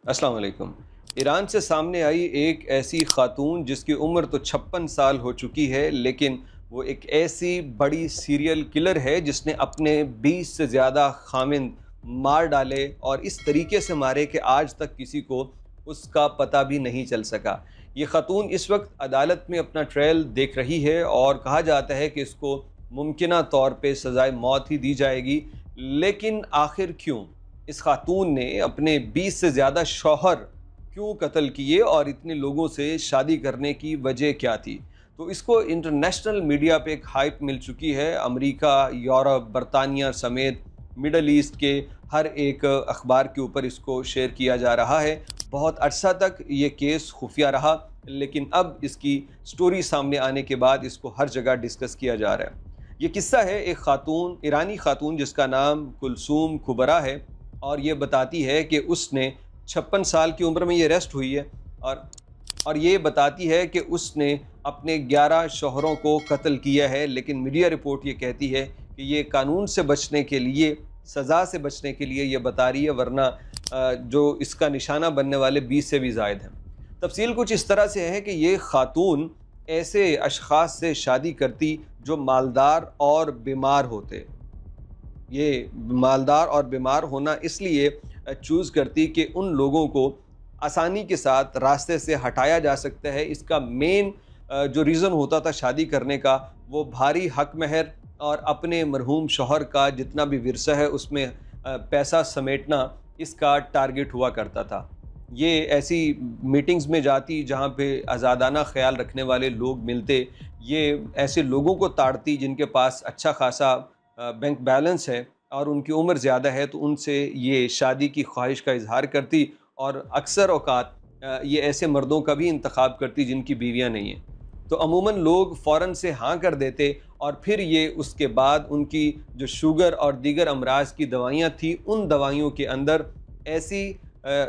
السلام علیکم۔ ایران سے سامنے آئی ایک ایسی خاتون جس کی عمر تو 56 سال ہو چکی ہے، لیکن وہ ایک ایسی بڑی سیریل کلر ہے جس نے اپنے 20 سے زیادہ خامند مار ڈالے، اور اس طریقے سے مارے کہ آج تک کسی کو اس کا پتہ بھی نہیں چل سکا۔ یہ خاتون اس وقت عدالت میں اپنا ٹرائل دیکھ رہی ہے، اور کہا جاتا ہے کہ اس کو ممکنہ طور پہ سزائے موت ہی دی جائے گی۔ لیکن آخر کیوں اس خاتون نے اپنے 20 سے زیادہ شوہر کیوں قتل کیے، اور اتنے لوگوں سے شادی کرنے کی وجہ کیا تھی؟ تو اس کو انٹرنیشنل میڈیا پہ ایک ہائپ مل چکی ہے۔ امریکہ، یورپ، برطانیہ سمیت مڈل ایسٹ کے ہر ایک اخبار کے اوپر اس کو شیئر کیا جا رہا ہے۔ بہت عرصہ تک یہ کیس خفیہ رہا، لیکن اب اس کی سٹوری سامنے آنے کے بعد اس کو ہر جگہ ڈسکس کیا جا رہا ہے۔ یہ قصہ ہے ایک خاتون، ایرانی خاتون جس کا نام کلثوم کبرا ہے، اور یہ بتاتی ہے کہ اس نے 56 سال کی عمر میں یہ اریسٹ ہوئی ہے، اور یہ بتاتی ہے کہ اس نے اپنے 11 شوہروں کو قتل کیا ہے، لیکن میڈیا رپورٹ یہ کہتی ہے کہ یہ قانون سے بچنے کے لیے، سزا سے بچنے کے لیے یہ بتا رہی ہے، ورنہ جو اس کا نشانہ بننے والے 20 سے بھی زائد ہیں۔ تفصیل کچھ اس طرح سے ہے کہ یہ خاتون ایسے اشخاص سے شادی کرتی جو مالدار اور بیمار ہوتے۔ یہ مالدار اور بیمار ہونا اس لیے چوز کرتی کہ ان لوگوں کو آسانی کے ساتھ راستے سے ہٹایا جا سکتا ہے۔ اس کا مین جو ریزن ہوتا تھا شادی کرنے کا، وہ بھاری حق مہر اور اپنے مرحوم شوہر کا جتنا بھی ورثہ ہے اس میں پیسہ سمیٹنا اس کا ٹارگٹ ہوا کرتا تھا۔ یہ ایسی میٹنگز میں جاتی جہاں پہ آزادانہ خیال رکھنے والے لوگ ملتے، یہ ایسے لوگوں کو تاڑتی جن کے پاس اچھا خاصا بینک بیلنس ہے اور ان کی عمر زیادہ ہے، تو ان سے یہ شادی کی خواہش کا اظہار کرتی، اور اکثر اوقات یہ ایسے مردوں کا بھی انتخاب کرتی جن کی بیویاں نہیں ہیں۔ تو عموماً لوگ فوراً سے ہاں کر دیتے، اور پھر یہ اس کے بعد ان کی جو شوگر اور دیگر امراض کی دوائیاں تھیں، ان دوائیوں کے اندر ایسی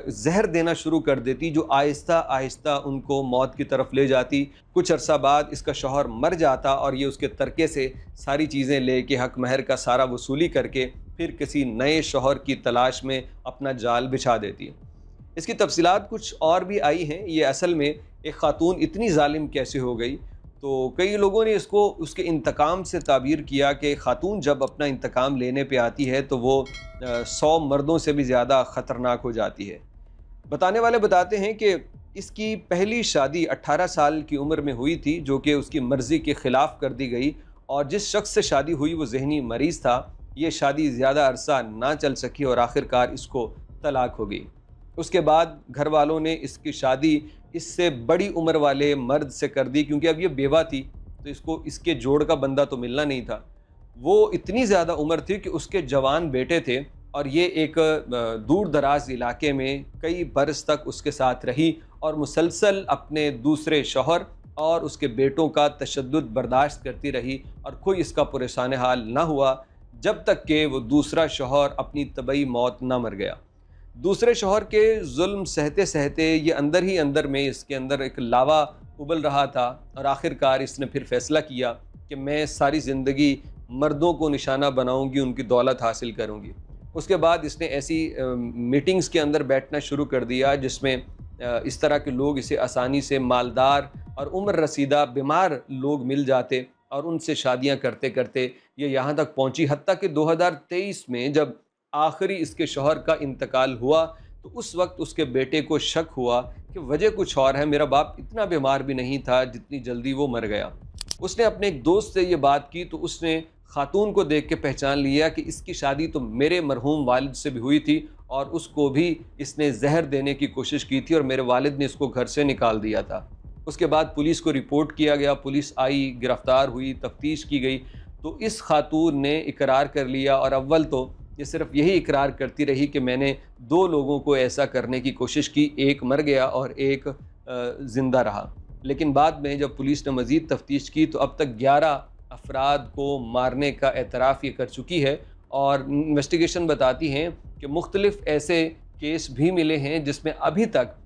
زہر دینا شروع کر دیتی جو آہستہ آہستہ ان کو موت کی طرف لے جاتی۔ کچھ عرصہ بعد اس کا شوہر مر جاتا، اور یہ اس کے ترکے سے ساری چیزیں لے کے حق مہر کا سارا وصولی کر کے پھر کسی نئے شوہر کی تلاش میں اپنا جال بچھا دیتی ہے۔ اس کی تفصیلات کچھ اور بھی آئی ہیں۔ یہ اصل میں ایک خاتون اتنی ظالم کیسے ہو گئی؟ تو کئی لوگوں نے اس کو اس کے انتقام سے تعبیر کیا کہ خاتون جب اپنا انتقام لینے پہ آتی ہے تو وہ 100 مردوں سے بھی زیادہ خطرناک ہو جاتی ہے۔ بتانے والے بتاتے ہیں کہ اس کی پہلی شادی 18 سال کی عمر میں ہوئی تھی، جو کہ اس کی مرضی کے خلاف کر دی گئی، اور جس شخص سے شادی ہوئی وہ ذہنی مریض تھا۔ یہ شادی زیادہ عرصہ نہ چل سکی اور آخرکار اس کو طلاق ہو گئی۔ اس کے بعد گھر والوں نے اس کی شادی اس سے بڑی عمر والے مرد سے کر دی، کیونکہ اب یہ بیوہ تھی تو اس کو اس کے جوڑ کا بندہ تو ملنا نہیں تھا۔ وہ اتنی زیادہ عمر تھی کہ اس کے جوان بیٹے تھے، اور یہ ایک دور دراز علاقے میں کئی برس تک اس کے ساتھ رہی، اور مسلسل اپنے دوسرے شوہر اور اس کے بیٹوں کا تشدد برداشت کرتی رہی، اور کوئی اس کا پریشان حال نہ ہوا جب تک کہ وہ دوسرا شوہر اپنی طبعی موت نہ مر گیا۔ دوسرے شوہر کے ظلم سہتے سہتے یہ اندر ہی اندر میں اس کے اندر ایک لاوا ابل رہا تھا، اور آخرکار اس نے پھر فیصلہ کیا کہ میں ساری زندگی مردوں کو نشانہ بناؤں گی، ان کی دولت حاصل کروں گی۔ اس کے بعد اس نے ایسی میٹنگز کے اندر بیٹھنا شروع کر دیا جس میں اس طرح کے لوگ اسے آسانی سے مالدار اور عمر رسیدہ بیمار لوگ مل جاتے، اور ان سے شادیاں کرتے کرتے یہ یہاں تک پہنچی، حتیٰ کہ 2023 میں جب آخری اس کے شوہر کا انتقال ہوا تو اس وقت اس کے بیٹے کو شک ہوا کہ وجہ کچھ اور ہے، میرا باپ اتنا بیمار بھی نہیں تھا جتنی جلدی وہ مر گیا۔ اس نے اپنے ایک دوست سے یہ بات کی تو اس نے خاتون کو دیکھ کے پہچان لیا کہ اس کی شادی تو میرے مرحوم والد سے بھی ہوئی تھی، اور اس کو بھی اس نے زہر دینے کی کوشش کی تھی، اور میرے والد نے اس کو گھر سے نکال دیا تھا۔ اس کے بعد پولیس کو رپورٹ کیا گیا، پولیس آئی، گرفتار ہوئی، تفتیش کی گئی، تو اس خاتون نے اقرار کر لیا، اور اول تو یہ صرف یہی اقرار کرتی رہی کہ میں نے 2 لوگوں کو ایسا کرنے کی کوشش کی، ایک مر گیا اور ایک زندہ رہا۔ لیکن بعد میں جب پولیس نے مزید تفتیش کی تو اب تک 11 افراد کو مارنے کا اعتراف یہ کر چکی ہے، اور انویسٹیگیشن بتاتی ہیں کہ مختلف ایسے کیس بھی ملے ہیں جس میں ابھی تک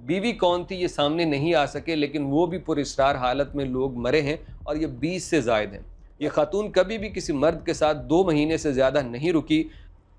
بیوی کون تھی یہ سامنے نہیں آ سکے، لیکن وہ بھی پراسرار حالت میں لوگ مرے ہیں، اور یہ 20 سے زائد ہیں۔ یہ خاتون کبھی بھی کسی مرد کے ساتھ 2 مہینے سے زیادہ نہیں رکی،